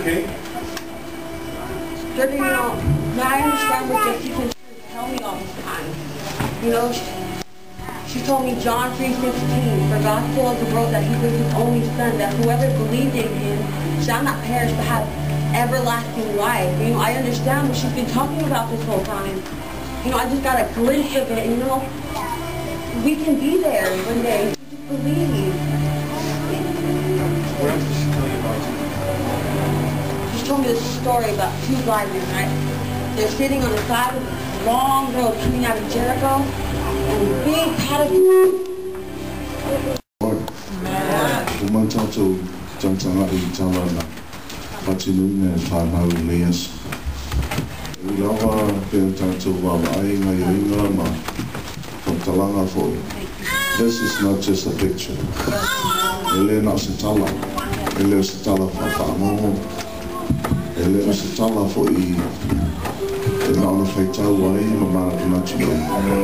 Okay. But, you know, now I understand what Jesse can tell me all this time. You know, she told me John 3:16, for God so loved the world that he gave his only son, that whoever believed in him shall not perish but have everlasting life. You know, I understand what she's been talking about this whole time. You know, I just got a glimpse of it, you know. We can be there one day. Just believe. What else did she tell you about? She told me this story about two blind men, right? They're sitting on the side of a long road coming out of Jericho, and a big paddock. This is not just a picture. Elena Sitala, Elena Sitala Fafamo, Elena Sitala for E. Elena Faitaway, Mamma Nachi,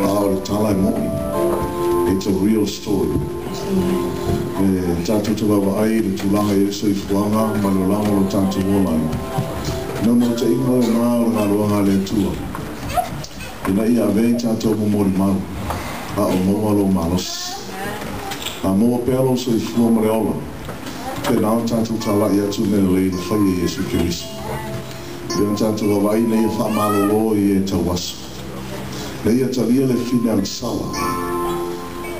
our Talamoni. It's a real story. Tatu Tubai, the Tulanga Yesufanga, Manolama, Tatu Wola. No more to ignore now, Maluanga Letua. In a year, they Tatu Moriman, Mobile Malos. Mo pelo so ifua moreola pe na tanto tala ia tu ne le fa Yesu Kristo ia tanto vai nei fa malo lo ia tawas ia talia le final sala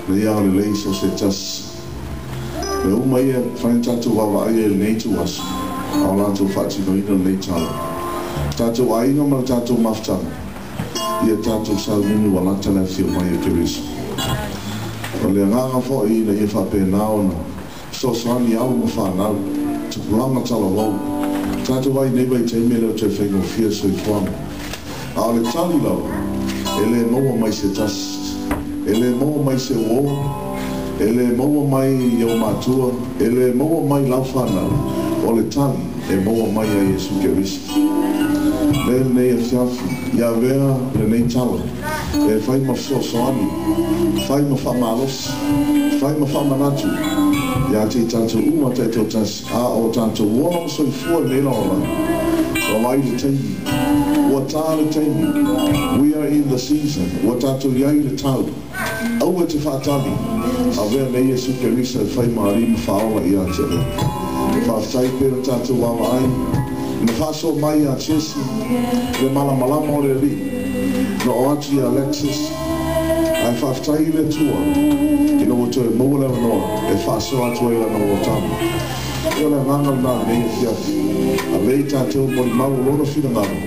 ia le so se tas le uma ia fa tanto vai nei tu was ala tu fa ti no ina nei tala tanto ai no ma tanto mafta ia tanto sa ni wala tala fi mai Kristo. Le nganga fo I le e fa pe naona so sani au mo fa na tu planga tala lo tanto vai nei vai te me le te fengo fia so I fo a le tali lo ele mo mai se tas ele mo mai se wo ele mo mai yo matua ele mo mai la fa na o le tali e mo mai a Yesu Kristo le nei e fiafi ia vera le nei tala e fai ma so sani fai ma fa malos fai ma fa manatu ya te tanto uma te to tas a o tanto wono so fu ne no la mai te what time we are in the season what tanto ya ile tau au te fatali a ver ne Yesu Kristo fai mari ma fa ola ia te fa sai per tanto wa mai na fa so mai a chesi le mala mo le ri no ati a LEXIS ai whaftai le tua ki no to mo le no e faso atu e no tamu yo le nganga na me fia a le tato mo mau lo no fina ngalo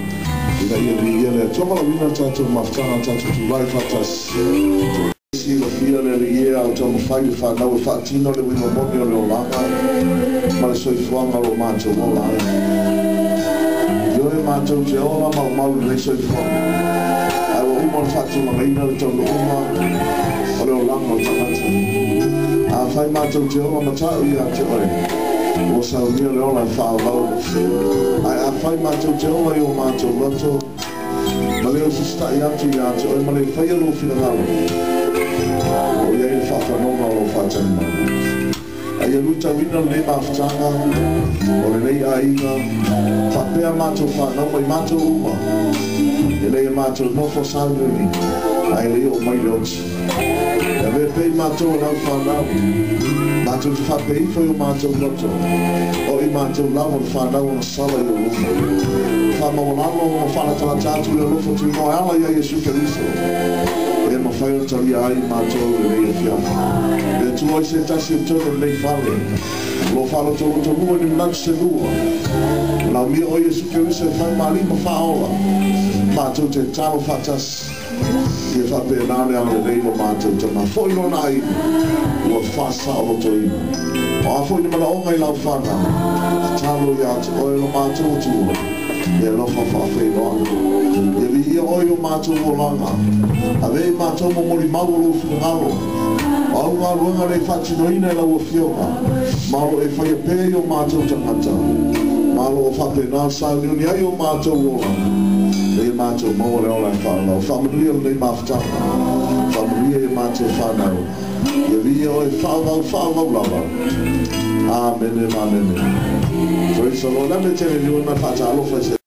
ida ia le to mo wina tato maftana tato tu lai fatas si lo fia le ia auto mo fai fa na fa tino le wina mo le langa ma le so fuanga lo mancho mo la yo e mancho je ola mau le so fuanga mo fatu ma ina le tau uma o le langa o tangata a fai mātou te oma matau ia te oi o sau nia le ola whaavau a fai mātou te oma i o mātou lato ma leo si stai atu ia te oi ma le whai alo whina ngalo o ia i whawhanonga o whatani mana a ia luta wina le mawhtanga o le nei a inga whapea mātou whanau mai mātou uma ele e mātou nofo saununi ai leo mai leoti e me pei mātou lau whanau mātou te whapei foi o mātou loto o I mātou lau o whanau na sala I o lofo whamawanalo o whanatala tātu le lofo tu no ala ia Yesu Kristo e ma whai o tali ai mātou e rei e whiana e tu oi se tasi o tōna nei whale lo whalo tōna tō mua ni mnau se lua la mi o Yesu Kristo e whai mali ma whaola mātou te talo whatas ke whape nāne au le reino mātou te ma fwoi no nai ua whasa o to ina o a fwoi ni mana o ngai lau whana talo ia te oe lo mātou tua e lofa whawhai noa e vi ia oe o mātou o langa a vei mātou mo mori mau lo whungaro o au ngā ruanga rei whatinoina e lau o whionga malo e whai a pēi o mātou tangata malo o whape nā sauniuni ai o mātou o langa le mātou mo le ola whanau whamanuia le mawhtanga whamanuia e mātou whanau Ia via o e whaavau lava. Amen, amen. Praise the Lord. Let me tell you, na whaata alofa se